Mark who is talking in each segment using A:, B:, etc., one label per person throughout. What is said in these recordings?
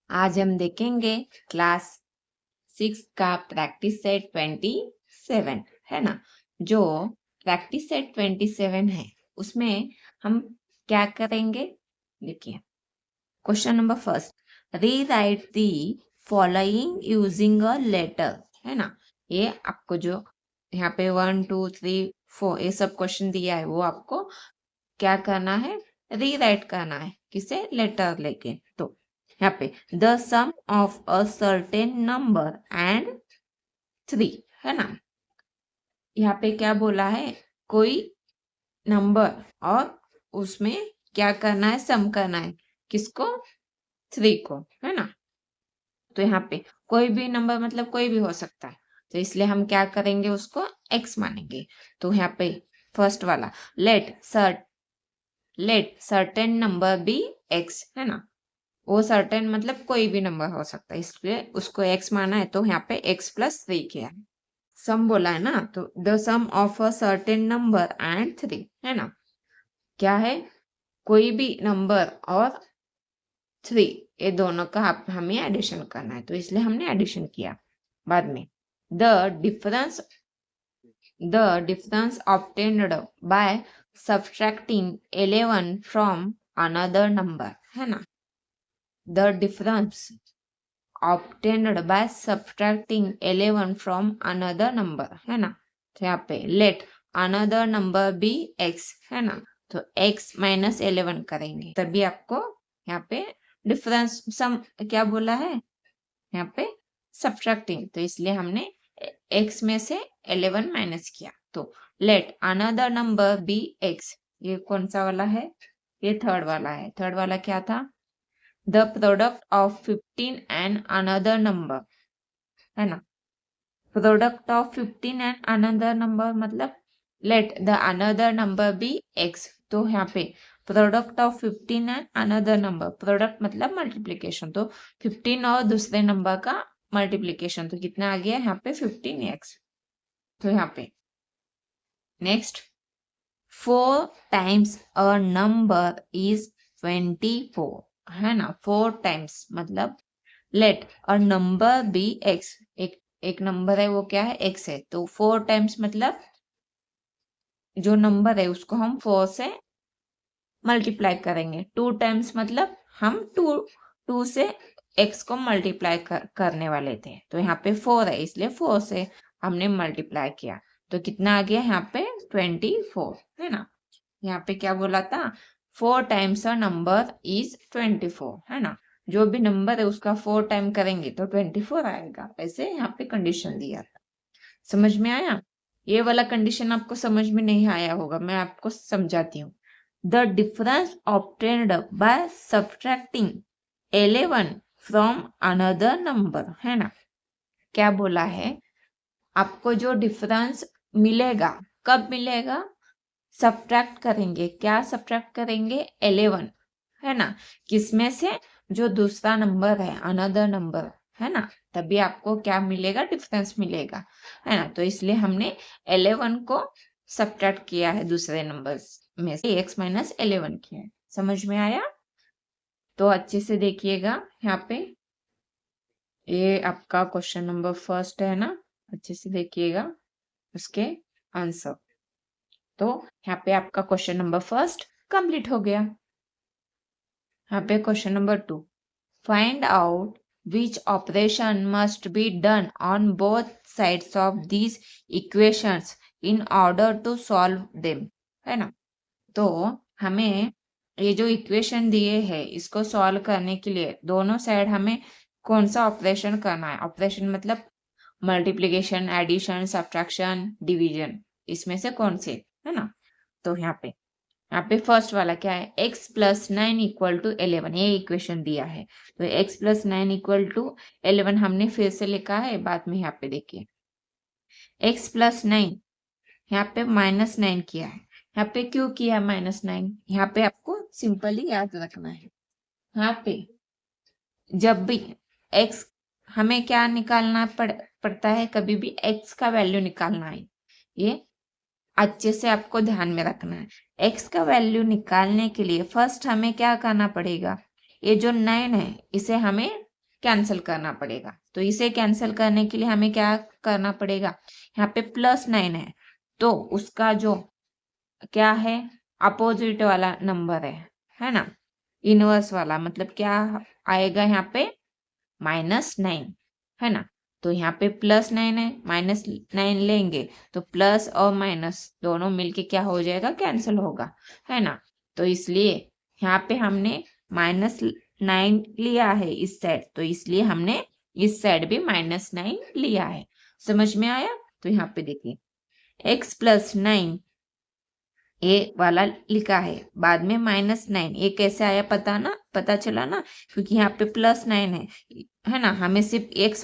A: आज हम देखेंगे क्लास 6 का प्रैक्टिस सेट 27 है ना। जो प्रैक्टिस सेट 27 है उसमें हम क्या करेंगे, देखिए question number first, rewrite the following using a letter, है ना। ये आपको जो यहाँ पे 1 2 3 4 ये सब क्वेश्चन दिया है वो आपको क्या करना है, रीराइट करना है, किसे, लेटर लेके। तो यहाँ पे the sum of a certain number and 3, है ना। यहाँ पे क्या बोला है, कोई नंबर और उसमें क्या करना है, सम करना है, किसको, 3 को, है ना। तो यहाँ पे कोई भी नंबर मतलब कोई भी हो सकता है, तो इसलिए हम क्या करेंगे, उसको x मानेंगे। तो यहाँ पे फर्स्ट वाला let certain number be x, है ना। वो सर्टेन मतलब कोई भी नंबर हो सकता है, इसलिए उसको x माना है। तो यहाँ पे x + 3 किया है, सम बोला है ना। तो the sum of a certain number and 3, है ना। क्या है, कोई भी नंबर और 3, ये दोनों का हमें एडिशन करना है, तो इसलिए हमने एडिशन किया। बाद में the difference obtained by subtracting 11 from another number, है ना। The difference obtained by subtracting 11 from another number, है ना। तो यहाँ पे let another number be x, है ना। तो x - 11 करेंगे, तभी आपको यहाँ पे डिफरेंस सम क्या बोला है, यहाँ पे सब्ट्रैक्टिंग, तो इसलिए हमने x में से 11 माइनस किया। तो let another number be x, ये कौन सा वाला है, ये थर्ड वाला है। थर्ड वाला क्या था, the product of 15 and another number, है ना। Product of 15 and another number मतलब let the another number be x। तो यहाँ पे product of 15 and another number, product मतलब मल्टीप्लीकेशन, तो 15 और दूसरे नंबर का मल्टीप्लीकेशन, तो कितना आ गया यहाँ पे 15x। तो यहाँ पे next 4 times a number is 24, है ना। 4 टाइम्स मतलब लेट और नंबर बी x, एक नंबर है वो क्या है, x है। तो 4 टाइम्स मतलब जो नंबर है उसको हम 4 से मल्टीप्लाई करेंगे। 2 टाइम्स मतलब हम 2 से x को मल्टीप्लाई करने वाले थे, तो यहाँ पे 4 है इसलिए 4 से हमने मल्टीप्लाई किया। तो कितना आ गया यहाँ पे 24, है ना। यहाँ पे क्या बोला था, 4 टाइम्स अ नंबर इज 24, है ना। जो भी नंबर है उसका 4 टाइम करेंगे तो 24 आएगा, ऐसे यहाँ पे कंडीशन दिया था। समझ में आया। ये वाला कंडीशन आपको समझ में नहीं आया होगा, मैं आपको समझाती हूँ। The difference obtained by subtracting 11 from another number, है ना। क्या बोला है, आपको जो डिफरेंस मिलेगा, कब मिलेगा, सब्ट्रैक्ट करेंगे, क्या सब्ट्रैक्ट करेंगे, 11, है ना। किसमें से, जो दूसरा नंबर है, अनदर नंबर, है ना। तभी आपको क्या मिलेगा, डिफरेंस मिलेगा, है ना। तो इसलिए हमने 11 को सब्ट्रैक्ट किया है दूसरे नंबर में से, x - 11 किया है। समझ में आया। तो अच्छे से देखिएगा, यहाँ पे ये आपका क्वेश्चन नंबर फर्स्ट है ना, अच्छे से देखिएगा उसके आंसर। तो यहाँ पे आपका क्वेश्चन नंबर फर्स्ट कंप्लीट हो गया। यहाँ पे question number 2, find out which operation must be done on both sides of these equations in order to solve them, है ना। तो हमें ये जो इक्वेशन दिए हैं इसको सॉल्व करने के लिए दोनों साइड हमें कौन सा ऑपरेशन करना है, ऑपरेशन मतलब मल्टीप्लिकेशन, एडिशन, सब्ट्रैक्शन, डिवीजन, इसमें से कौन से, है ना। तो यहाँ पे फर्स्ट वाला क्या है, x + 9 = 11, ये इक्वेशन दिया है। तो x + 9 = 11 हमने फिर से लिखा है, बाद में यहाँ पे देखिए x + 9, यहाँ पे -9 किया है। यहाँ पे क्यों किया -9, यहाँ पे आपको सिंपली याद रखना है। यहाँ पे जब भी x, हमें क्या निकालना पड़ता है, कभी भी x का वैल्यू निकालना है, ये अच्छे से आपको ध्यान में रखना है। x का वैल्यू निकालने के लिए फर्स्ट हमें क्या करना पड़ेगा, ये जो 9 है इसे हमें कैंसिल करना पड़ेगा। तो इसे कैंसिल करने के लिए हमें क्या करना पड़ेगा, यहाँ पे +9 है तो उसका जो क्या है अपोजिट वाला नंबर है ना, इनवर्स वाला, मतलब क्या आएगा यहाँ पे -9 है ना। तो यहाँ पे +9 है, -9 लेंगे तो प्लस और माइनस दोनों मिलके क्या हो जाएगा, कैंसिल होगा, है ना। तो इसलिए यहाँ पे हमने -9 लिया है इस साइड, तो इसलिए हमने इस साइड भी -9 लिया है। समझ में आया। तो यहाँ पे देखिए x + 9 ये वाला लिखा है, बाद में -9, ये कैसे आया पता चला ना, क्योंकि यहाँ पे +9 है ना, हमें सिर्फ x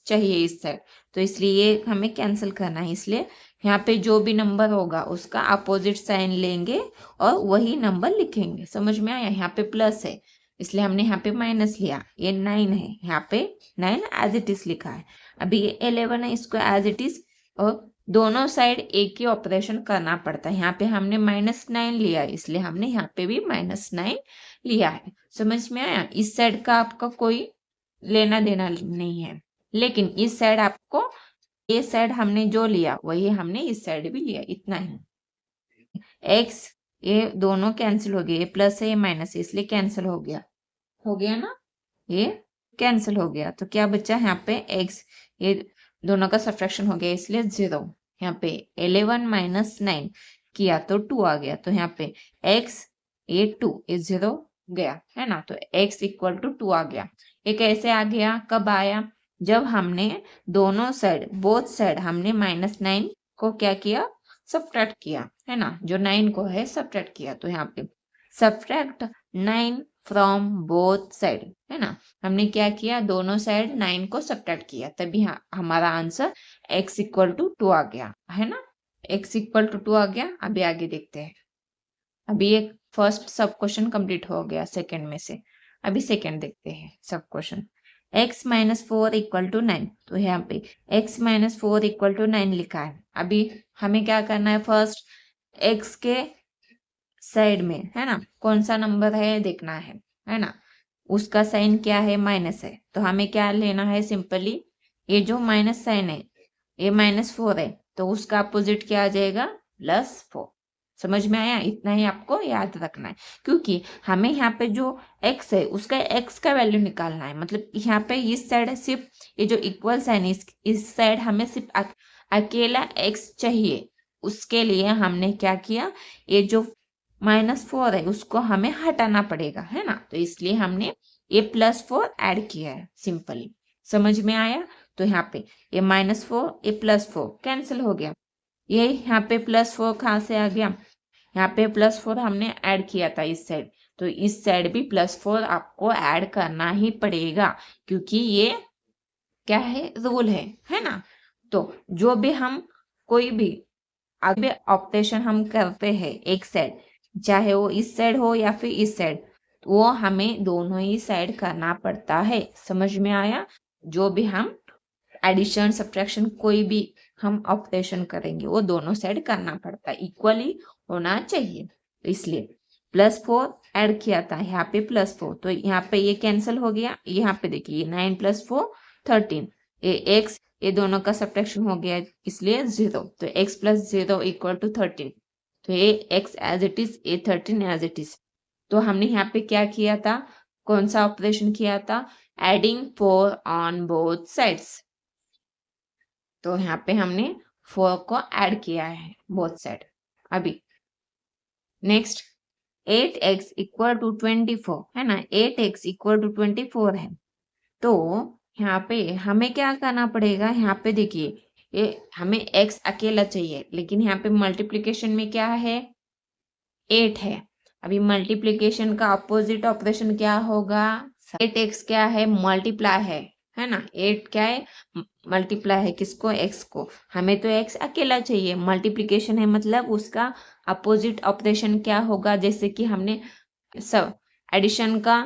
A: चाहिए इस साइड, तो इसलिए ये हमें कैंसिल करना है। इसलिए यहाँ पे जो भी नंबर होगा उसका अपोजिट साइन लेंगे और वही नंबर लिखेंगे। समझ में आया। यहाँ पे प्लस है इसलिए हमने यहाँ पे माइनस लिया, ये 9 है, यहाँ पे 9 एज इट इज लिखा है। अभी ये 11 है, इसको एज इट इज, और दोनों साइड एक ही ऑपरेशन करना पड़ता है। यहाँ पे हमने -9 लिया इसलिए हमने यहाँ पे भी -9 लिया है। समझ में आया। इस साइड का आपका कोई लेना देना नहीं है, लेकिन इस साइड आपको, ये साइड हमने जो लिया वही हमने इस साइड भी लिया, इतना ही। x ये दोनों कैंसिल हो गए, ये प्लस है ये माइनस है, इसलिए कैंसिल हो गया ना, ये कैंसिल हो गया। तो क्या बचा यहाँ पे x, ये दोनों का सब्ट्रैक्शन हो गया इसलिए 0। यहाँ पे 11 - 9 किया तो 2 आ गया, तो यहाँ पे x ये 2 ये 0 गया, है ना। तो x = 2 आ गया। ये कैसे आ गया, कब आया, जब हमने दोनों साइड, बोथ साइड हमने -9 को क्या किया, सब्ट्रैक्ट किया, है ना, जो 9 को है सब्ट्रैक्ट किया। तो यहाँ पे सब्ट्रैक्ट 9 फ्रॉम बोथ साइड, है ना, हमने क्या किया, दोनों साइड 9 को सब्ट्रैक्ट किया, तभी हमारा आंसर x = 2 आ गया, है ना। x = 2 आ गया। अभी आगे देखते हैं। अभी एक फर्स्ट सब क्वेश्चन कंप्लीट हो गया सेकंड में से, अभी सेकंड देखते हैं सब क्वेश्चन। x - 4 = 9, तो यहाँ पे x - 4 = 9 लिखा है। अभी हमें क्या करना है, फर्स्ट x के साइड में, है ना, कौन सा नंबर है देखना है ना, उसका साइन क्या है, माइनस है, तो हमें क्या लेना है, सिंपली ये जो माइनस साइन है ये -4 है, तो उसका अपोजिट क्या आ जाएगा, +4। समझ में आया। इतना ही आपको याद रखना है, क्योंकि हमें यहाँ पे जो x है उसका x का वैल्यू निकालना है। मतलब यहाँ पे इस साइड सिर्फ ये जो इक्वल साइन है, इस साइड हमें सिर्फ अकेला x चाहिए। उसके लिए हमने क्या किया, ये जो -4 है उसको हमें हटाना पड़ेगा, है ना, तो इसलिए हमने ये +4 ऐड किया है सिंपली। समझ में आया। तो यहाँ पे ये -4 ये +4 कैंसिल हो गया, ये यहाँ पे +4 कहाँ से आ गया, यहाँ पे +4 हमने ऐड किया था इस साइड, तो इस साइड भी +4 आपको ऐड करना ही पड़ेगा, क्योंकि ये क्या है, रूल है ना। तो जो भी हम कोई भी आगे ऑपरेशन हम करते हैं एक साइड, चाहे वो इस साइड हो या फिर इस साइड, वो हमें दोनों ही साइड करना पड़ता है। समझ में आया। जो भी हम एडिशन सब्ट्रैक्शन कोई भी हम ऑपरेशन करेंगे वो दोनों साइड करना पड़ता है, इक्वली होना चाहिए। तो इसलिए +4 ऐड किया था, यहाँ पे +4, तो यहाँ पे ये कैंसिल हो गया। यहाँ पे देखिए 9 + 4 13, ये x ये दोनों का सब्ट्रैक्शन हो गया इसलिए 0, तो x + 0 = 13, तो ये x एज इट इज, ये 13 एज इट इज। तो हमने यहाँ पे क्या किया था, कौन सा ऑपरेशन किया था, एडिंग 4 ऑन बोथ साइड्स। तो यहाँ पे हमने 4 को ऐड किया है बोथ साइड। अभी नेक्स्ट 8x = 24, है ना, 8x = 24 है। तो यहाँ पे हमें क्या करना पड़ेगा, यहाँ पे देखिए ये हमें x अकेला चाहिए, लेकिन यहाँ पे मल्टीप्लिकेशन में क्या है, 8 है। अभी मल्टीप्लिकेशन का अपोजिट ऑपरेशन क्या होगा, 8x क्या है, मल्टीप्लाई है ना, 8 क्या है, मल्टीप्लाई है किसको, x को। हमें तो x अकेला चाहिए, मल्टीप्लिकेशन है मतलब उसका अपोजिट ऑपरेशन क्या होगा, जैसे कि हमने सब एडिशन का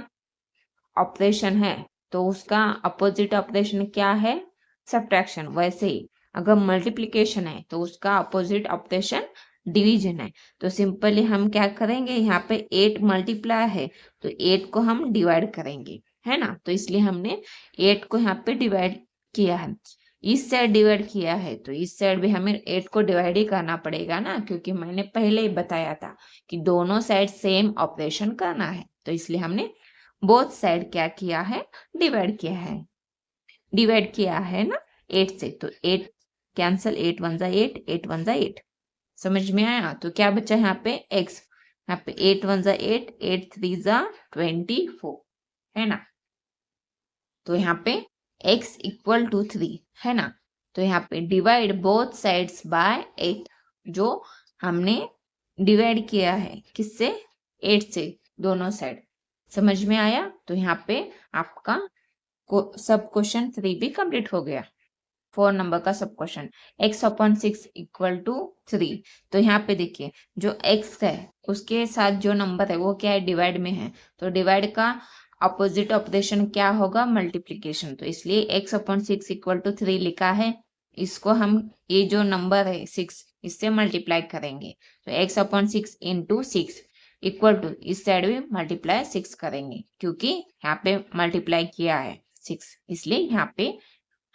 A: ऑपरेशन है तो उसका अपोजिट ऑपरेशन क्या है, सब्ट्रैक्शन। वैसे ही अगर मल्टीप्लिकेशन है तो उसका अपोजिट ऑपरेशन डिवीजन है। तो सिंपली हम क्या करेंगे, यहाँ पे 8 मल्टीप्लाई है तो 8 को हम डिवाइड करेंगे, है ना। तो इसलिए हमने 8 को यहाँ पे डिवाइड किया है, इस साइड डिवाइड किया है, तो इस साइड भी हमें 8 को डिवाइड ही करना पड़ेगा ना, क्योंकि मैंने पहले ही बताया था कि दोनों साइड सेम ऑपरेशन करना है। तो इसलिए हमने बोथ साइड क्या किया है, डिवाइड किया है, डिवाइड किया है ना 8 से। तो 8 कैंसल, 8 1 जा 8, 8 1 जा 8। समझ में आया। तो क्या बचा यहाँ पे x, यहाँ पे 8 1 जा 8, 8 3 जा 24, है ना। तो यहाँ पे x इक्वल टू 3, है ना। तो यहाँ पे डिवाइड बोथ साइड्स बाय 8, जो हमने डिवाइड किया है किससे, 8 से, दोनों साइड। समझ में आया। तो यहाँ पे आपका सब क्वेश्चन 3 भी कंप्लीट हो गया। 4 नंबर का सब question, x upon 6 equal to 3। तो यहाँ पे देखिए जो x है उसके साथ जो नंबर है वो क्या है, डिवाइड में है। तो डिवाइड का अपोजिट ऑपरेशन क्या होगा, मल्टीप्लीकेशन। तो इसलिए x अपॉन 6 इक्वल टू 3 लिखा है, इसको हम ये जो नंबर है 6 इससे मल्टीप्लाई करेंगे। तो x upon 6 into 6 equal to, इस साइड भी मल्टीप्लाई 6 करेंगे, क्योंकि यहाँ पे मल्टीप्लाई किया है 6, इसलिए यहाँ पे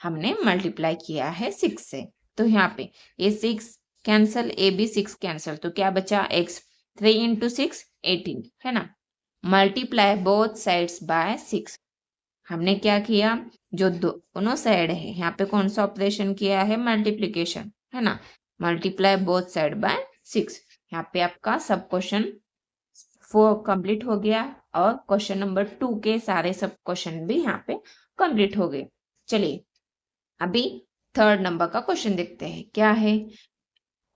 A: हमने मल्टीप्लाई किया है 6 से। तो यहाँ पे ये 6 कैंसल, ए भी 6 कैंसल, तो क्या बचा x, 3 इंटू 6 18, है ना। Multiply both sides by 6। हमने क्या किया, जो दोनों साइड है यहाँ पे कौन सा ऑपरेशन किया है, मल्टीप्लीकेशन, है ना। Multiply both side by 6। यहाँ पे आपका सब क्वेश्चन 4 कंप्लीट हो गया, और क्वेश्चन नंबर 2 के सारे सब क्वेश्चन भी यहाँ पे कंप्लीट हो गए। चलिए अभी 3rd नंबर का क्वेश्चन देखते हैं, क्या है।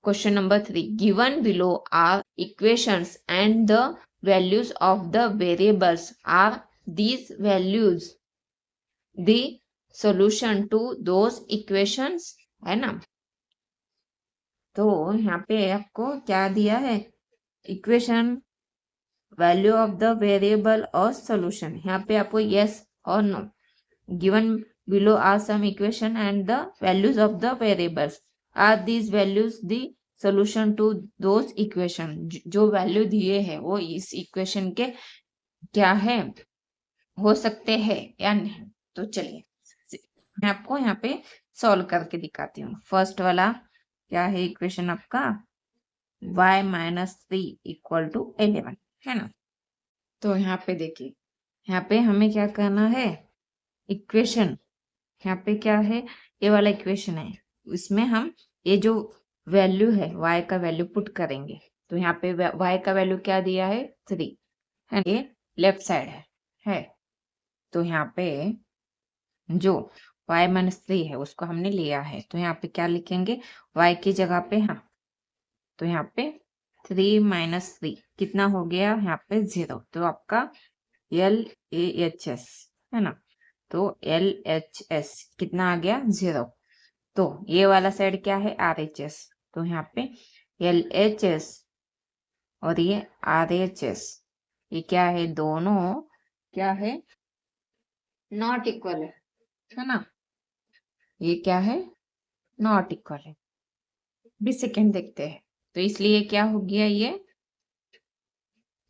A: Question number 3, given below are equations and the values of the variables, are these values the solution to those equations, है ना। तो यहाँ पे आपको क्या दिया है, equation, value of the variable और सॉल्यूशन। यहाँ पे आपको यस और no, given below are some equation and the values of the variables, are these values the solution to those equation। जो वैल्यू दिए हैं वो इस इक्वेशन के क्या है, हो सकते हैं या नहीं। तो चलिए मैं आपको यहाँ पे सॉल्व करके दिखाती हूँ। फर्स्ट वाला क्या है, इक्वेशन आपका y माइनस 3 इक्वल टू 11, है ना। तो यहाँ पे देखिए, यहाँ पे हमें क्या करना है, इक्वेशन, यहाँ पे क्या है, ये वाला इक्वेशन है, इसमें हम ये जो वैल्यू है y का वैल्यू पुट करेंगे। तो यहाँ पे y का वैल्यू क्या दिया है, 3, है, ये लेफ्ट साइड है। तो यहाँ पे जो y माइनस 3 है उसको हमने लिया है, तो यहाँ पे क्या लिखेंगे, y की जगह पे, हाँ, तो यहाँ पे 3 माइनस 3 कितना हो गया, यहाँ पे 0। तो आपका LHS, है ना। तो LHS कितना आ गया, 0। तो ये वाला साइड क्या है, RHS। तो यहाँ पे LHS और ये RHS, ये क्या है, दोनों क्या है, नॉट इक्वल है ना। ये क्या है, नॉट इक्वल है। भी सेकेंड देखते हैं। तो इसलिए क्या हो गया, ये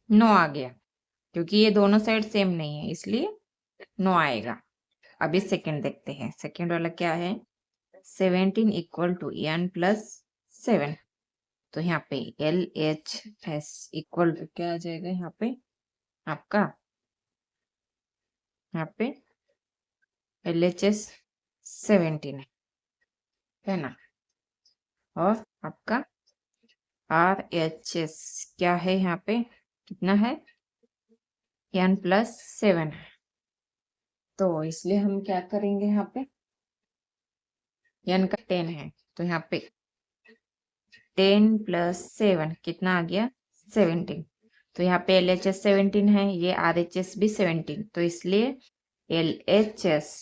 A: नो आ गया, क्योंकि ये दोनों साइड सेम नहीं है, इसलिए नो आएगा। अभी सेकेंड देखते हैं। सेकेंड वाला क्या है, 17 इक्वल टू n प्लस 7। तो यहाँ पे LHS इक्वल टू क्या आ जाएगा, यहाँ पे आपका, यहाँ पे LHS 17 है ना, और आपका RHS क्या है, यहाँ पे कितना है, n प्लस 7 है। तो इसलिए हम क्या करेंगे, यहाँ पे n का 10 है, तो यहाँ पे 10 प्लस 7 कितना आ गया, 17। तो यहाँ पे LHS 17 है, ये RHS भी 17, तो इसलिए LHS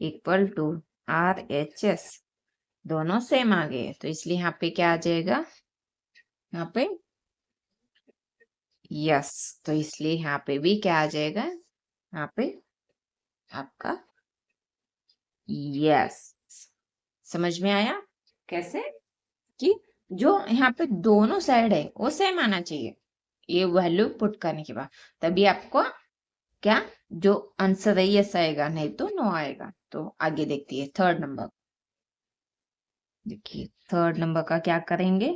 A: इक्वल टू RHS, दोनों सेम आ गए। तो इसलिए यहाँ पे क्या आ जाएगा, यहाँ पे यस। तो इसलिए यहाँ पे भी क्या आ जाएगा, यहाँ पे आपका यस। समझ में आया कैसे, कि जो यहाँ पे दोनों साइड है वो सेम आना चाहिए, ये वैल्यू पुट करने के बाद तभी आपको क्या जो आंसर है यस आएगा, नहीं तो नो आएगा। तो आगे देखती है थर्ड नंबर। देखिए थर्ड नंबर का क्या करेंगे।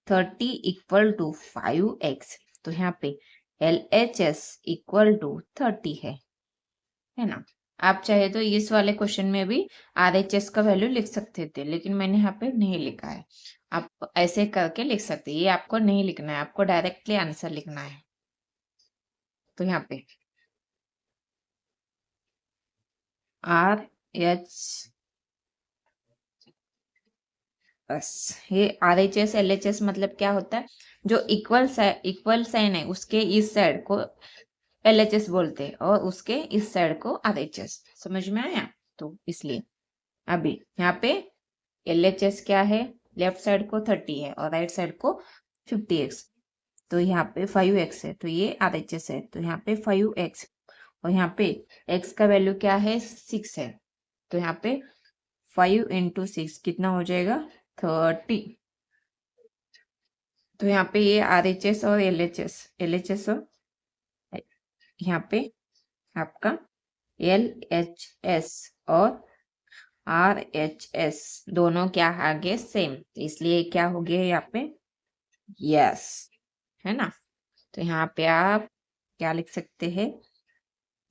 A: 30 इक्वल टू 5x, तो यहाँ पे LHS इक्वल टू 30 है ना। आप चाहे तो इस वाले क्वेश्चन में भी RHS का वैल्यू लिख सकते थे, लेकिन मैंने यहाँ पे नहीं लिखा है। आप ऐसे करके लिख सकते हैं, ये आपको नहीं लिखना है, आपको डायरेक्टली आंसर लिखना है। तो यहाँ पे RH, बस ये RHS LHS मतलब क्या होता है, जो इक्वल साइन है उसके इस साइड को LHS बोलते हैं और उसके इस साइड को RHS। समझ में आया। तो इसलिए अभी यहाँ पे LHS क्या है, लेफ्ट साइड को 30 है और राइट साइड को 50x, तो यहाँ पे 5x है, तो ये RHS है, तो यहाँ पे 5x। और यहाँ पे x का वैल्यू क्या है, 6 है, तो यहाँ पे 5 इंटू 6 कितना हो जाएगा, 30। तो यहाँ पे ये RHS और LHS और यहाँ पे आपका LHS और RHS दोनों क्या आ गए, सेम, इसलिए क्या हो गया यहाँ पे यस, है ना। तो यहाँ पे आप क्या लिख सकते हैं,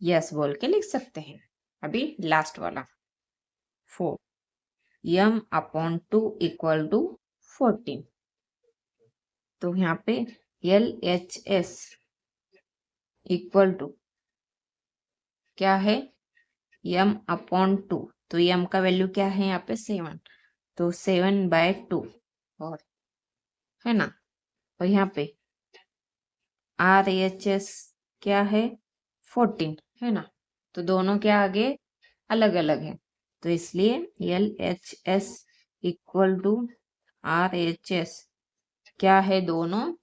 A: यस बोल के लिख सकते हैं। अभी लास्ट वाला 4, m/2 इक्वल टू 14, तो यहाँ पे LHS इक्वल टू क्या है, m/2, तो m का वैल्यू क्या है यहाँ पे 7, तो 7/2 और, है ना। और यहाँ पे RHS क्या है, 14, है ना। तो दोनों क्या आगे अलग अलग है, तो इसलिए LHS इक्वल टू RHS क्या है, दोनों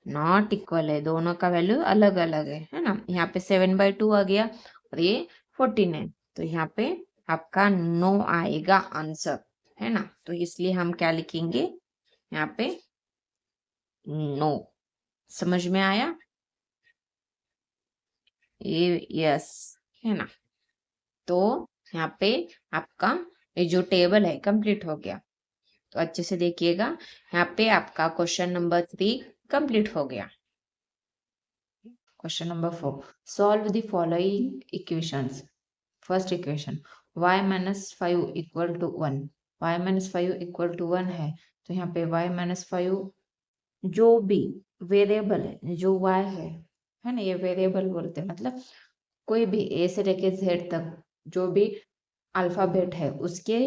A: नॉट इक्वल है, दोनों का वैल्यू अलग अलग है ना। यहाँ पे 7/2 आ गया और ये 14 है, तो यहाँ पे आपका नो आएगा आंसर, है ना। तो इसलिए हम क्या लिखेंगे यहाँ पे, नो। समझ में आया, ये यस, है ना। तो यहाँ पे आपका ये जो टेबल है कंप्लीट हो गया। तो अच्छे से देखिएगा, यहाँ पे आपका क्वेश्चन नंबर 3 कंप्लीट हो गया। Question number 4, solve the following equations. First equation y-5 equal to 1, y-5 equal to 1 है, तो यहाँ पे y-5 जो भी वेरिएबल है, जो y है ना, ये वेरिएबल बोलते हैं, मतलब कोई भी ए से लेके जेड तक जो भी अल्फाबेट है उसके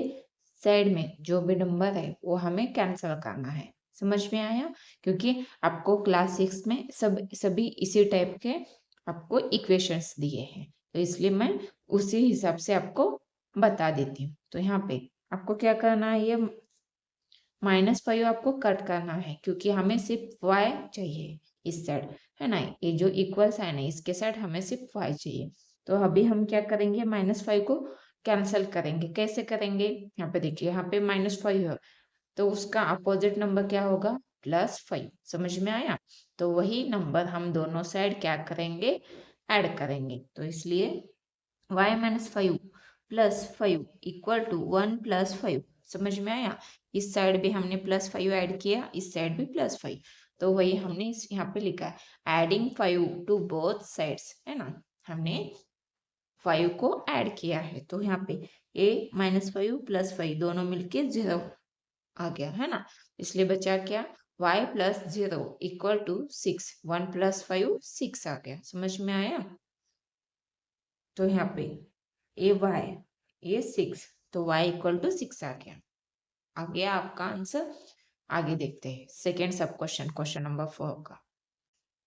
A: साइड में जो भी नंबर है वो हमें कैंसिल करना है। समझ में आया, क्योंकि आपको क्लास 6 में सभी इसी टाइप के आपको इक्वेशंस दिए हैं, तो इसलिए मैं उसी हिसाब से आपको बता देती हूँ। तो यहाँ पे आपको क्या करना है, ये -5 आपको कट करना है, क्योंकि हमें सिर्फ y चाहिए इस साइड, है ना। ये जो इक्वल साइन है इसके साइड हमें सिर्फ y चाहिए। तो अभी हम क्या करेंगे, -5 को कैंसिल करेंगे। कैसे करेंगे, यहाँ पे देखिए, यहाँ पे -5 है, तो उसका अपोजिट नंबर क्या होगा, +5। समझ में आया। तो वही नंबर हम दोनों साइड क्या करेंगे, ऐड करेंगे। तो इसलिए y-5 +5 इक्वल टू 1 + 5। समझ में आया। इस साइड भी हमने +5 ऐड किया, इस साइड भी +5, तो वही हमने इस यहाँ पे लिखा है, एडिंग 5 टू बोथ साइड्स, है ना। हमने 5 को ऐड किया है, तो यहाँ पे -5 +5 दोनों मिलके 0 आ गया, है ना। इसलिए बचा क्या, y + 0 इक्वल टू 6, 1 + 5 6 आ गया। समझ में आया। तो यहाँ पे ये 6, तो y इक्वल टू 6 आ गया। आ गया आपका आंसर। आगे देखते हैं सेकेंड सब क्वेश्चन, क्वेश्चन नंबर 4 का।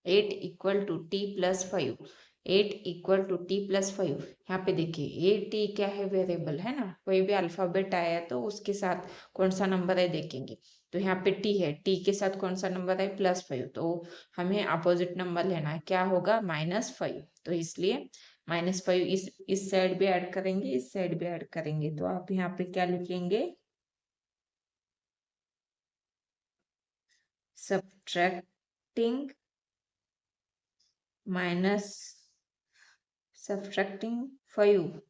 A: 8 equal to t + 5, 8 equal to t + 5। यहाँ पे देखिए, ये t क्या है, वेरिएबल है ना, कोई भी अल्फाबेट आया तो उसके साथ कौन सा नंबर है देखेंगे। तो यहाँ पे t है, t के साथ कौन सा नंबर है, +5, तो हमें अपोजिट नंबर लेना है, क्या होगा, -5। तो इसलिए -5 इस साइड भी ऐड करेंगे, इस साइड भी ऐड करेंगे, तो आप यहाँ पे क्या लिखेंगे, subtracting -5 subtracting 5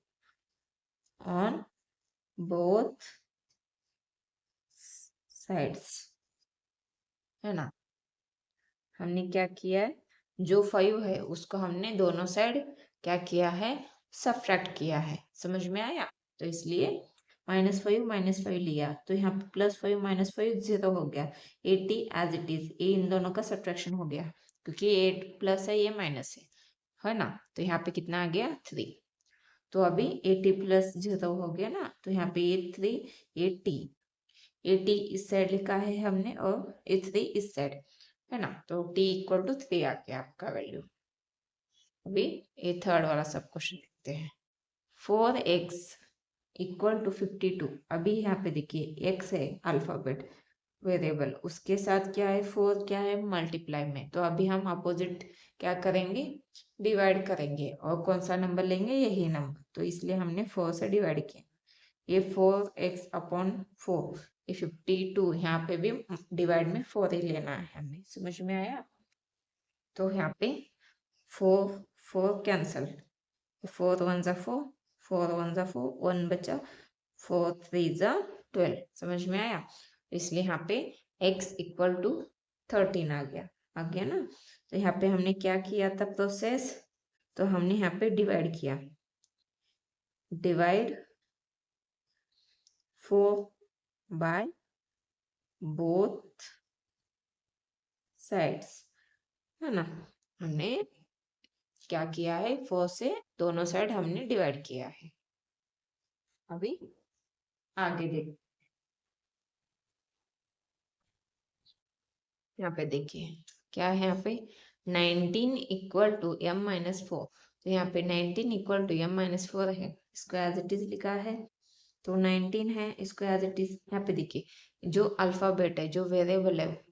A: on both sides, है ना। हमने क्या किया है, जो 5 है उसको हमने दोनों साइड क्या किया है, सब्ट्रैक्ट किया है। समझ में आया। तो इसलिए -5 लिया, तो यहाँ पे +5 -5 0 हो गया। 80 एज इट इज, ये इन दोनों का सब्ट्रैक्शन हो गया, क्योंकि 8 प्लस है, ये माइनस है ना। तो यहाँ पे कितना आ गया 3। तो अभी 80 + 0 हो गया ना, तो यहाँ पे ये 3, ये t, 80 इस साइड लिखा है हमने और ये 3 इस साइड, है ना। तो t = 3 आ गया आपका वैल्यू। अभी ये थर्ड वाला सब क्वेश्चन देखते हैं। 4x = 52। अभी यहाँ पे देखिए x है अल्फाबेट वेरिएबल, उसके साथ क्या है 4 क्या है मल्टीप्लाई में। तो अभी हम अपोजिट क्या करेंगे, डिवाइड करेंगे, और कौन सा नंबर लेंगे, यही नंबर। तो इसलिए हमने 4 से डिवाइड किया। ये 4x/4, ये 52, यहाँ पे भी डिवाइड में 4 ही लेना है हमें। समझ में आया। तो यहाँ पे 4 कैंसल, 4 1 ज़ा 4, 4 1 ज़ा 4, 1 बचा, 4 3 ज़ा 12। समझ में आया। इसलिए यहाँ पे x = 13 आ गया ना। तो यहाँ पे हमने क्या किया था प्रोसेस, तो हमने यहाँ पे डिवाइड किया, डिवाइड 4 बाय बोथ साइड्स, है ना। हमने क्या किया है, 4 से दोनों साइड हमने डिवाइड किया है। अभी आगे देखिए, यहाँ पे देखिए क्या है, यहाँ पे 19 = m-4। तो यहाँ पे 19 = m-4 है, इसको एज इट इज लिखा है। तो 19 है, इसको एज इट इज। यहाँ पे देखिए जो अल्फाबेट है, जो वेरिएबल है,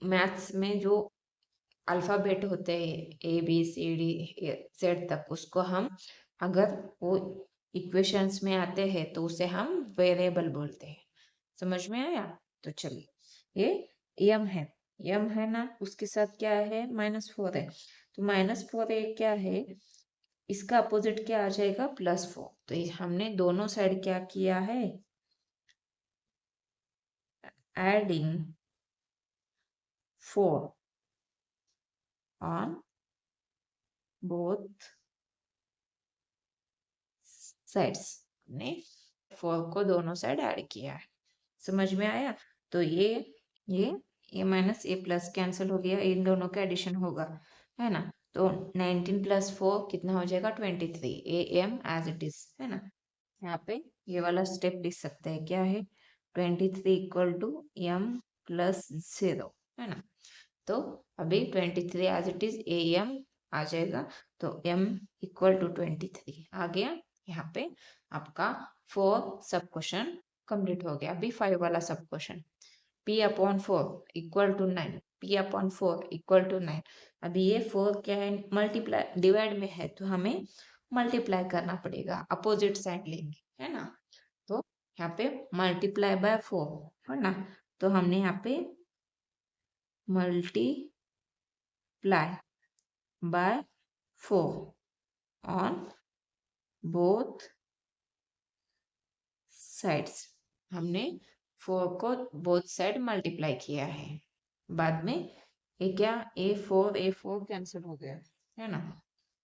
A: मैथ्स में जो अल्फाबेट होते हैं ABCD Z तक, उसको हम अगर वो इक्वेशंस में आते हैं तो उसे हम वेरिएबल बोलते हैं। समझ में आया। तो चलिए, ये m है ना, उसके साथ क्या है -4 है। तो -4 क्या है, इसका अपोजिट क्या आ जाएगा +4। तो ये हमने दोनों साइड क्या किया है, एडिंग 4 ऑन बोथ साइड्स, हमने 4 को दोनों साइड ऐड किया है। समझ में आया। तो ये माइनस ये प्लस कैंसिल हो गया, इन दोनों का एडिशन होगा, है ना। तो 19 + 4 कितना हो जाएगा 23, am एज इट इज, है ना। यहाँ पे ये वाला स्टेप लिख सकते हैं, क्या है 23 = m+0, है ना। तो अभी 23 एज इट इज am आ जाएगा। तो m = 23 आ गया। यहाँ पे आपका 4 सब क्वेश्चन कंप्लीट हो गया। अभी 5 वाला सब क्वेश्चन, p/4 = 9, p/4 = 9। अभी ये 4 क्या है, मल्टीप्लाई डिवाइड में है, तो हमें मल्टीप्लाई करना पड़ेगा, अपोजिट साइड लेंगे, है ना। तो यहाँ पे मल्टीप्लाई बाय 4, है ना। तो हमने यहाँ पे multiply by 4 on both sides. हमने 4 को बोथ साइड मल्टीप्लाई किया है। बाद में ये क्या, A4 कैंसिल हो गया, है ना।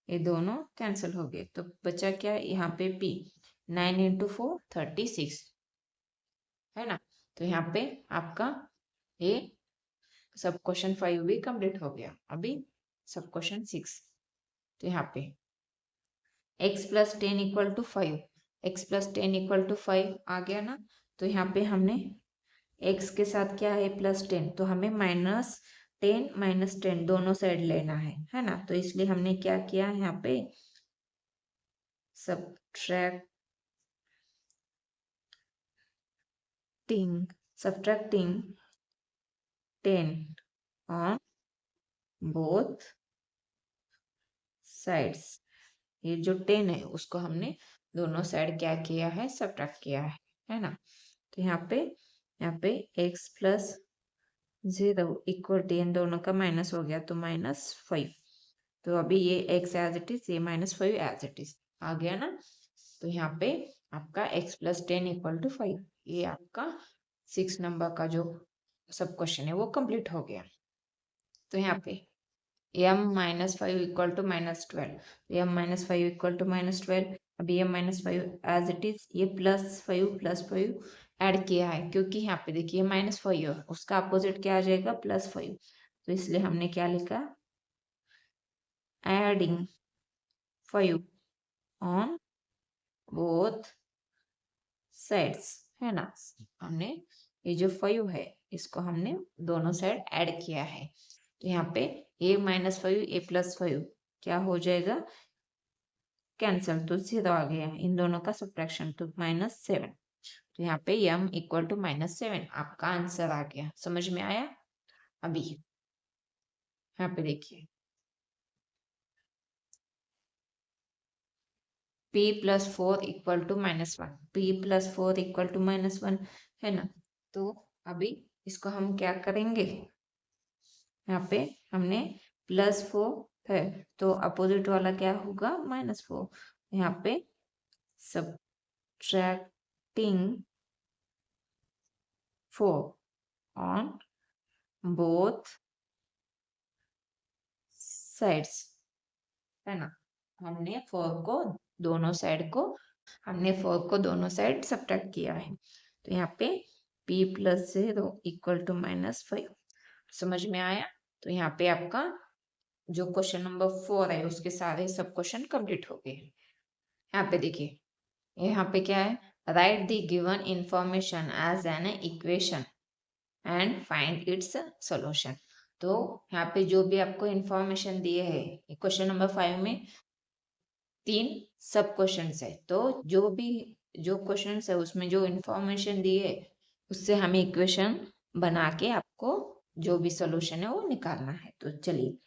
A: ये दोनों कैंसिल हो गए, तो बचा क्या यहाँ पे p, 9 × 4 36, है ना। तो यहाँ पे आपका ये सब क्वेश्चन 5 भी कंप्लीट हो गया। अभी सब क्वेश्चन 6। तो यहाँ पे x + 10 = 5, x + 10 = 5 आ गया ना। तो यहाँ पे हमने x के साथ क्या है +10, तो हमें -10 -10 दोनों साइड लेना है ना। तो इसलिए हमने क्या किया यहाँ पे subtracting 10 on both sides। ये जो 10 है उसको हमने दोनों साइड क्या किया है, सब्ट्रैक्ट किया है ना। तो यहाँ पे x + 0 = 10, दोनों का माइनस हो गया, तो -5। तो अभी ये x एज इट इज, ये -5 एज इट इज आ गया ना। तो यहाँ पे आपका x + 10 = 5, ये आपका 6 नंबर का जो सब क्वेश्चन है वो कंप्लीट हो गया। तो यहाँ पे m - 5 = -12, m - 5 = -12, अभी m - 5 एज इट इज, ये +5 ऐड किया है, क्योंकि यहाँ पे देखिए -5 है, उसका अपोजिट क्या आ जाएगा +5, तो इसलिए हमने क्या लिखा, एडिंग 5 ऑन बोथ साइड्स, है ना। हमने ये जो 5 है इसको हमने दोनों साइड ऐड किया है। तो यहाँ पे a - 5 a + 5 क्या हो जाएगा, कैंसिल, तो 0 आ गया, इन दोनों का सब्ट्रैक्शन, तो -7। तो यहाँ पे m = -7 आपका आंसर आ गया। समझ में आया। अभी यहाँ पे देखिए p + 4 = -1, p + 4 = -1, है ना। तो अभी इसको हम क्या करेंगे, यहाँ पे हमने +4 है तो अपोजिट वाला क्या होगा -4, यहाँ पे सब्ट्रैक्टिंग 4 ऑन बोथ साइड्स, है ना। हमने 4 को दोनों साइड को हमने 4 को दोनों साइड सब्ट्रैक्ट किया है। तो यहाँ पे p + 0 = -5, समझ में आया। तो यहाँ पे आपका जो क्वेश्चन नंबर 4 है उसके सारे सब क्वेश्चन कंप्लीट हो गए। यहाँ पे देखिए, यहाँ पे क्या है, write the given information as an equation and find its solution. तो यहाँ पे जो भी आपको इंफॉर्मेशन दिए है, क्वेश्चन नंबर 5 में 3 सब क्वेश्चन है, तो जो क्वेश्चन है उसमें जो इंफॉर्मेशन दी है उससे हमें इक्वेशन बना के आपको जो भी सॉल्यूशन है वो निकालना है। तो चलिए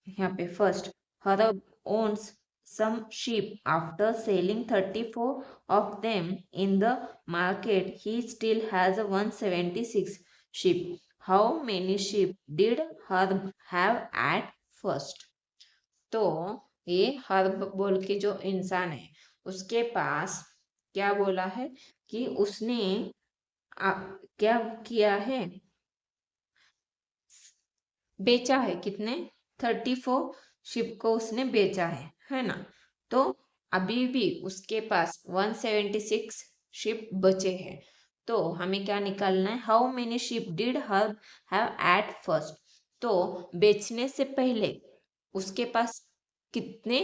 A: यहाँ पे first, हरब owns some sheep. After selling 34 of them in the market, he still has 176 sheep. How many sheep did Herb have at first? तो ये हर्ब बोल के जो इंसान है उसके पास क्या बोला है कि उसने क्या किया है, बेचा है, कितने 34 शिप को उसने बेचा है ना। तो अभी भी उसके पास 176 शिप बचे हैं। तो हमें क्या निकालना है, how many ship did herb have at first. तो बेचने से पहले उसके पास कितने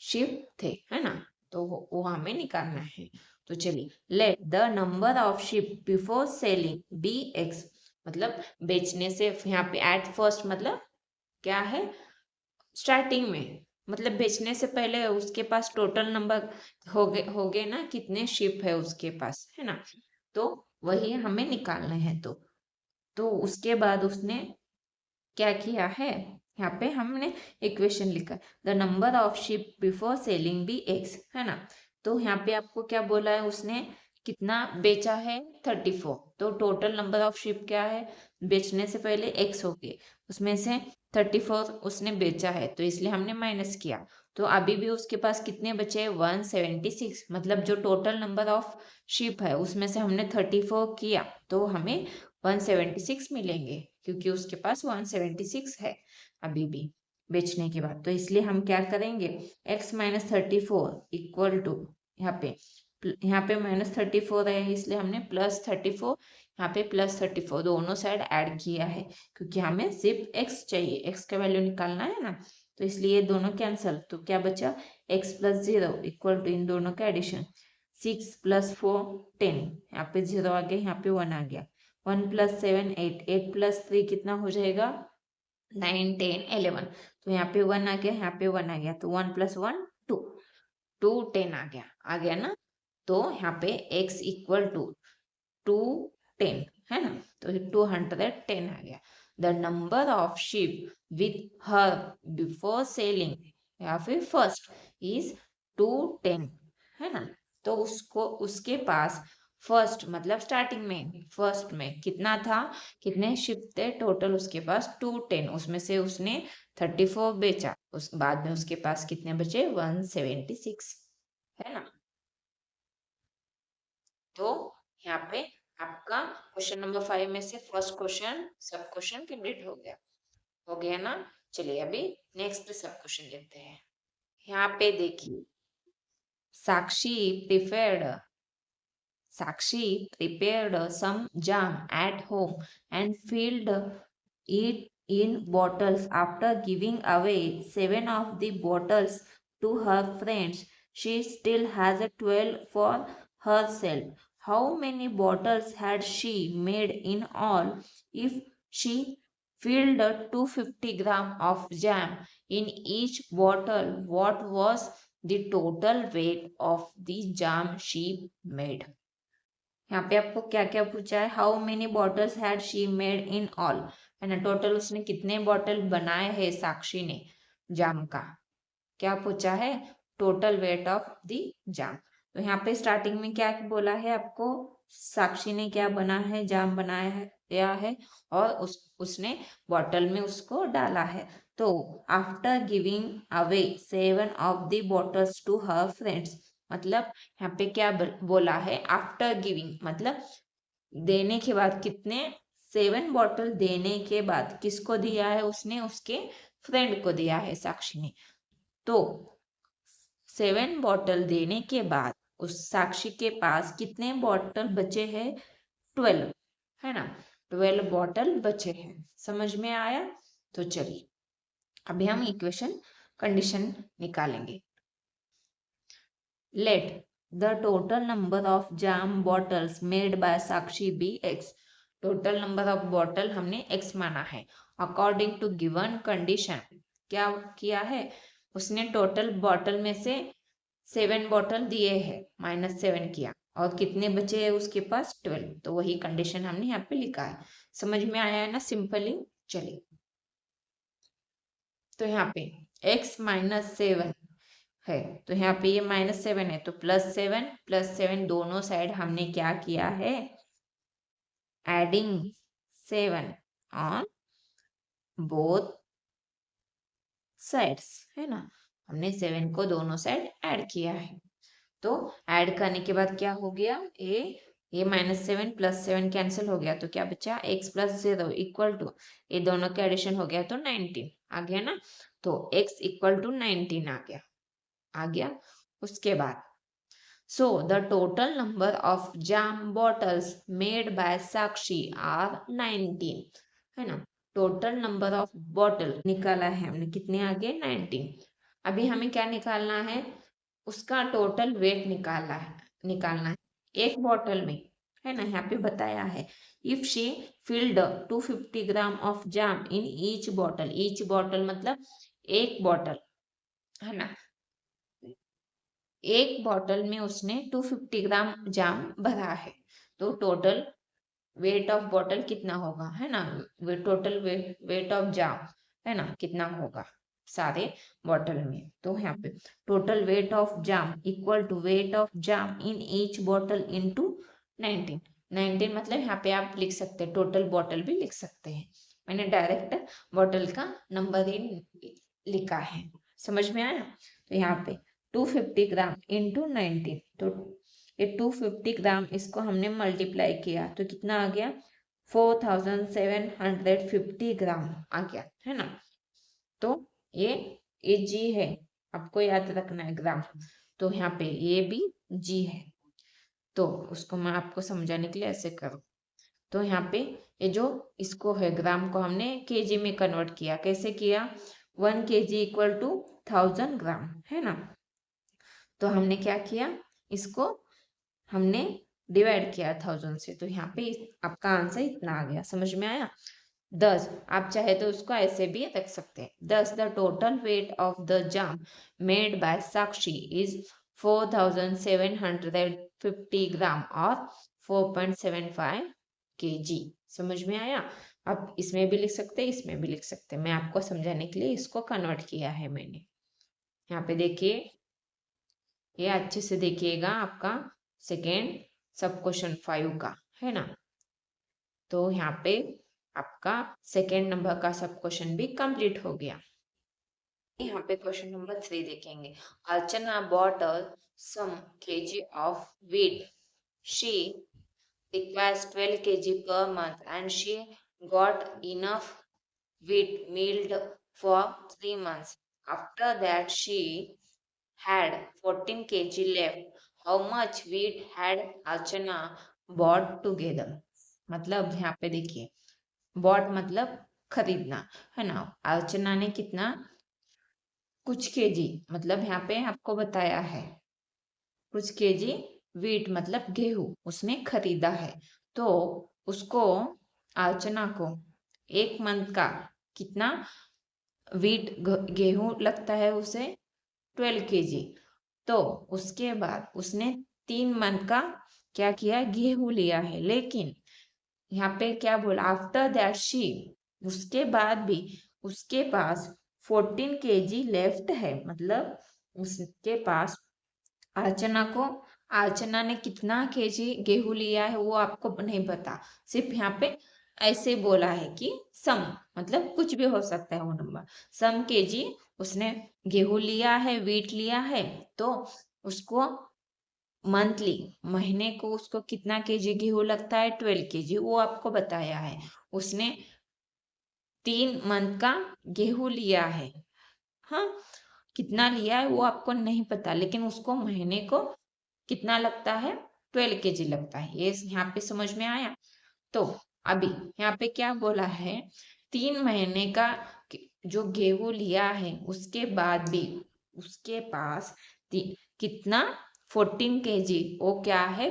A: शिप थे, है ना, तो वो हमें निकालना है। तो चलिए, let the number of ship before selling be x, मतलब बेचने से, यहाँ पे एट फर्स्ट मतलब क्या है, स्टार्टिंग में, मतलब बेचने से पहले उसके पास टोटल नंबर हो गए ना, कितने शिप है उसके पास, है ना। तो वही हमें निकालने हैं। तो उसके बाद उसने क्या किया है, यहाँ पे हमने इक्वेशन लिखा, the number of ship before selling be x, है ना। तो यहाँ पे आपको क्या बोला है, उसने कितना बेचा है 34, तो टोटल नंबर ऑफ शिप क्या है, बेचने से पहले x हो गए, उसमें से 34 उसने बेचा है, तो इसलिए हमने माइनस किया। तो अभी भी उसके पास कितने बचे, 176, मतलब जो टोटल नंबर ऑफ शिप है उसमें से हमने 34 किया तो हमें 176 मिलेंगे, क्योंकि उसके पास 176 है अभी भी बेचने के बाद। तो इसलिए हम क्या करेंगे, x - 34 इक्वल टू, यहाँ पे -34 है इसलिए हमने +34, यहाँ पे +34 दोनों साइड ऐड किया है, क्योंकि हमें सिर्फ x चाहिए, x का वैल्यू निकालना है ना। तो इसलिए दोनों कैंसल, तो क्या बचा, x + 0 इक्वल टू, इन दोनों का एडिशन, 6 + 4 10, यहाँ पे 0 आ गया, यहाँ पे 1 आ गया, 1 + 7 8, 8 + 3 कितना हो जाएगा, 9 10 11, तो यहाँ पे 1 आ गया, यहाँ पे 1 आ गया, तो 1 + 1 2, 2 10 आ गया ना। तो यहाँ पे x इक्वल टू 210, है ना, तो 210 आ गया। The number of ship with her before selling, या फिर फर्स्ट, इज 210, है ना। तो उसको उसके पास फर्स्ट मतलब स्टार्टिंग में, फर्स्ट में कितना था, कितने शिप थे टोटल उसके पास 210, उसमें से उसने 34 बेचा, उस बाद में उसके पास कितने बचे 176, है ना। तो यहाँ पे आपका क्वेश्चन नंबर 5 में से फर्स्ट क्वेश्चन सब क्वेश्चन कंप्लीट हो गया ना। चलिए अभी नेक्स्ट सब क्वेश्चन लेते हैं। यहाँ पे देखिए, साक्षी prepared some jam at home and filled it in bottles. After giving away 7 of the bottles to her friends, she still has 12 for herself. How many bottles had she made in all if she filled 250 gram of jam in each bottle? What was the total weight of the jam she made? यहाँ पे आपको क्या क्या पूछा है, how many bottles had she made in all, है ना, total उसने कितने बॉटल बनाए हैं साक्षी ने जाम का, क्या पूछा है, टोटल वेट ऑफ द जाम। तो यहाँ पे स्टार्टिंग में क्या बोला है आपको, साक्षी ने क्या बना है, जाम बनाया है और उसने बॉटल में उसको डाला है। तो after giving away 7 of the bottles to her friends, मतलब यहाँ पे क्या बोला है, आफ्टर गिविंग मतलब देने के बाद, कितने 7 बॉटल देने के बाद किसको दिया है उसने, उसके फ्रेंड को दिया है साक्षी ने। तो 7 बॉटल देने के बाद उस साक्षी के पास कितने बॉटल बचे हैं, 12, है ना, 12 बॉटल बचे हैं। समझ में आया। तो चलिए अभी हम इक्वेशन कंडीशन निकालेंगे। Let the total number of jam bottles made by Sakshi be X. Total number of bottle हमने X माना है। According to given condition, क्या किया है उसने, टोटल बॉटल में से 7 बॉटल दिए हैं, -7 किया और कितने बचे हैं उसके पास 12, तो वही कंडीशन हमने यहाँ पे लिखा है। समझ में आया है ना सिंपली। चलिए तो यहाँ पे x -7 है, तो यहाँ पे ये -7 है, तो +7 दोनों साइड हमने क्या किया है, एडिंग 7 ऑन बोथ साइड्स, है ना, हमने 7 को दोनों साइड ऐड किया है। तो ऐड करने के बाद क्या हो गया, ये -7 +7 कैंसिल हो गया, तो क्या बचा x + 0 इक्वल टू, ये दोनों का एडिशन हो गया तो 19 आ गया ना। तो x = 19 आ गया। उसके बाद so the total number of jam bottles made by Sakshi are 19, है ना, टोटल नंबर ऑफ बॉटल निकाला है हमने, कितने आ गए 19। अभी हमें क्या निकालना है, उसका टोटल वेट निकालना है एक बॉटल में, है ना, यहाँ पे बताया है if she field 250 gram of jam in each bottle मतलब एक बॉटल, है ना, एक बॉटल में उसने 250 ग्राम जाम भरा है, तो टोटल वेट ऑफ बॉटल कितना होगा, है ना, टोटल वेट ऑफ जाम, है ना, कितना होगा सारे बॉटल में। तो यहाँ पे total weight of jam equal to weight of jam in each bottle into 19 मतलब यहाँ पे आप लिख सकते हैं, टोटल बॉटल भी लिख सकते हैं, मैंने डायरेक्ट बॉटल का नंबर ही लिखा है। समझ में आया। तो यहाँ पे 250 ग्राम इंटू 19, तो ये 250 ग्राम इसको हमने मल्टीप्लाई किया तो कितना आ गया 4750 ग्राम आ गया, है ना। तो ये जी है, आपको याद रखना है ग्राम, तो यहाँ पे ये भी जी है, तो उसको मैं आपको समझाने के लिए ऐसे करूँ। तो यहाँ पे ये जो इसको है ग्राम को हमने केजी में कन्वर्ट किया, कैसे किया, 1 kg = 1000 ग्राम, है ना। तो हमने क्या किया, इसको हमने डिवाइड किया 1000 से, तो यहाँ पे आपका आंसर इतना आ गया। समझ में आया। 10, आप चाहे तो उसको ऐसे भी रख सकते हैं, 10 the total weight of the jam made by Sakshi is 4750 ग्राम और 4.75 kg। समझ में आया। आप इसमें भी लिख सकते हैं, इसमें भी लिख सकते हैं, मैं आपको समझाने के लिए इसको कन्वर्ट किया है मैंने। यहाँ पे देखिए, ये अच्छे से देखिएगा, आपका सेकेंड सब क्वेश्चन 5 का, है ना। तो यहाँ पे आपका सेकेंड नंबर का सब क्वेश्चन भी कंप्लीट हो गया। यहाँ पे क्वेश्चन नंबर 3 देखेंगे। अर्चना bought some kg of wheat. She requires 12 kg per month and she got enough wheat milled for 3 months. After that, she had 14 kg left. How much wheat had Archana bought together? मतलब यहाँ पे देखिए, bought मतलब खरीदना, है ना। अर्चना ने कितना, कुछ केजी, मतलब यहाँ पे आपको बताया है कुछ केजी वीट मतलब गेहूं उसने खरीदा है। तो उसको, अर्चना को 1 मंथ का कितना वीट गेहूं लगता है उसे 12 केजी। तो उसके बाद उसने 3 मंथ का क्या किया, गेहूं लिया है। लेकिन यहाँ पे क्या बोला, आफ्टर दैट शी, उसके बाद भी उसके पास 14 केजी लेफ्ट है, मतलब उसके पास अर्चना ने कितना केजी गेहूं लिया है वो आपको नहीं पता, सिर्फ यहाँ पे ऐसे बोला है कि सम, मतलब कुछ भी हो सकता है वो नंबर। सम केजी उसने गेहूं लिया है, वीट लिया है। तो उसको मंथली, महीने को उसको कितना केजी गेहूं लगता है, 12 केजी, वो आपको बताया है। उसने 3 मंथ का गेहूं लिया है। हाँ, कितना लिया है वो आपको नहीं पता, लेकिन उसको महीने को कितना लगता है, 12 केजी लगता है। ये यहाँ पे समझ में आया। तो अभी यहाँ पे क्या बोला है, 3 महीने का जो गेहूं लिया है उसके बाद भी उसके पास कितना 14 केजी वो क्या है,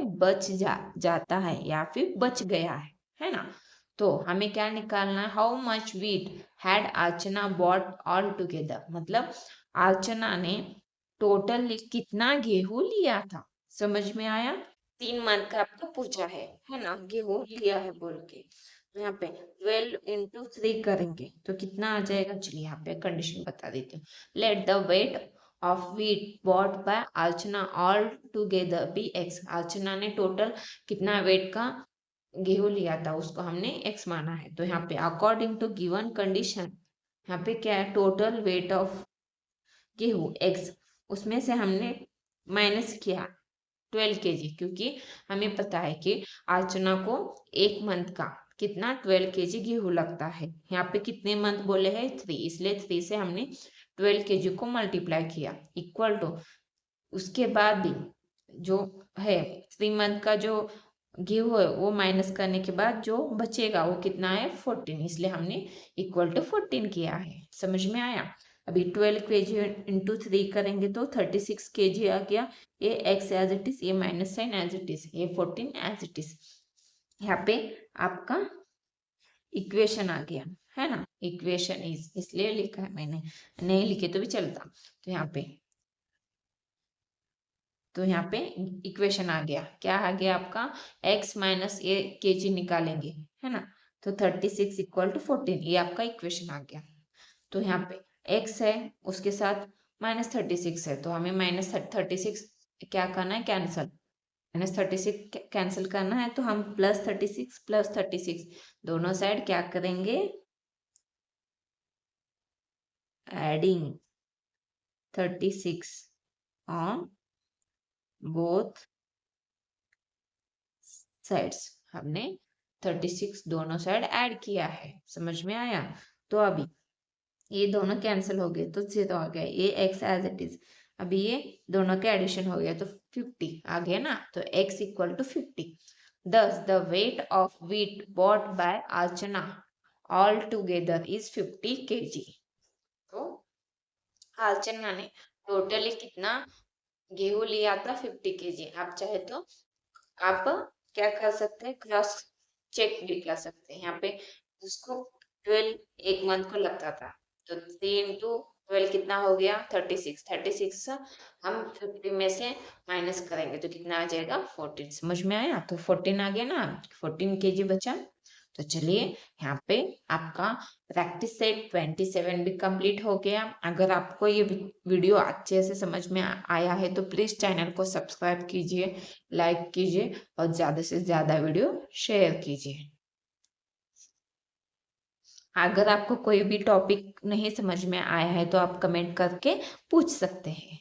A: जाता है या फिर बच गया है ना। तो हमें क्या निकालना है, how much wheat had Archana bot all together, मतलब अर्चना ने टोटल कितना गेहूं लिया था। समझ में आया। 3 मंथ का आपको पूछा है ना, गेहूं लिया है बोल के। तो यहाँ पे 12 × 3 करेंगे तो कितना आ जाएगा, चलिए यहाँ पे कंडीशन बता देती हूँ। Let the weight of wheat bought by Archana all together be X. Archana ने टोटल कितना वेट का गेहूं लिया था उसको हमने एक्स माना है। तो यहाँ पे अकॉर्डिंग टू गिवन कंडीशन, यहाँ पे क्या है, टोटल वेट ऑफ गेहूं एक्स, उसमें से हमने माइनस किया 12 केजी, क्योंकि हमें पता है कि अर्चना को 1 मंथ का कितना 12 केजी गेहूं लगता है। यहाँ पे कितने मंथ बोले हैं, 3, इसलिए 3 से हमने 12 केजी को मल्टीप्लाई किया, इक्वल टू उसके बाद भी जो है 3 मंथ का जो गेहूं है वो माइनस करने के बाद जो बचेगा वो कितना है, 14, इसलिए हमने इक्वल टू 14 किया है। समझ में आया। अभी 12 केजी इंटू 3 करेंगे तो 36 केजी आ गया। ये एक्स एज इट इज, ये minus sign as it is, ये 14 एज इट इज। यहाँ पे आपका इक्वेशन आ गया, है ना। इक्वेशन इज इसलिए लिखा है मैंने, नहीं लिखे तो भी चलता। तो यहाँ पे इक्वेशन आ गया, क्या आ गया आपका, x माइनस ए केजी निकालेंगे, है ना। तो 36 इक्वल टू 14, ये आपका इक्वेशन आ गया। तो यहाँ पे x है, उसके साथ -36 है, तो हमें -36 क्या करना है, कैंसल। -36 कैंसिल करना है तो हम +36 दोनों साइड क्या करेंगे, एडिंग 36 ऑन बोथ साइड्स। हमने 36 दोनों साइड ऐड किया है। समझ में आया। तो अभी ये दोनों कैंसिल हो गए तो 0 आ गया, ये x एज इट इज। अभी ये दोनों के एडिशन हो गया तो 50 आ गया ना। तो x equal to 50। Thus the weight of wheat bought by Archana all together is 50 kg. तो अर्चना ने टोटली कितना गेहूं लिया था, 50 केजी। आप चाहे तो आप क्या कर सकते हैं, क्रॉस चेक भी कर सकते हैं। यहाँ पे उसको 12 1 मंथ को लगता था, तो 3 × 12 कितना हो गया, 36 हम 50 में से माइनस करेंगे तो कितना आ जाएगा, 14। समझ में आया। तो 14 आ गया ना, 14 केजी बचा। तो चलिए यहाँ पे आपका प्रैक्टिस सेट 27 भी कंप्लीट हो गया। अगर आपको ये वीडियो अच्छे से समझ में आया है तो प्लीज चैनल को सब्सक्राइब कीजिए, लाइक कीजिए और ज्यादा से ज्यादा वीडियो शेयर कीजिए। अगर आपको कोई भी टॉपिक नहीं समझ में आया है तो आप कमेंट करके पूछ सकते हैं।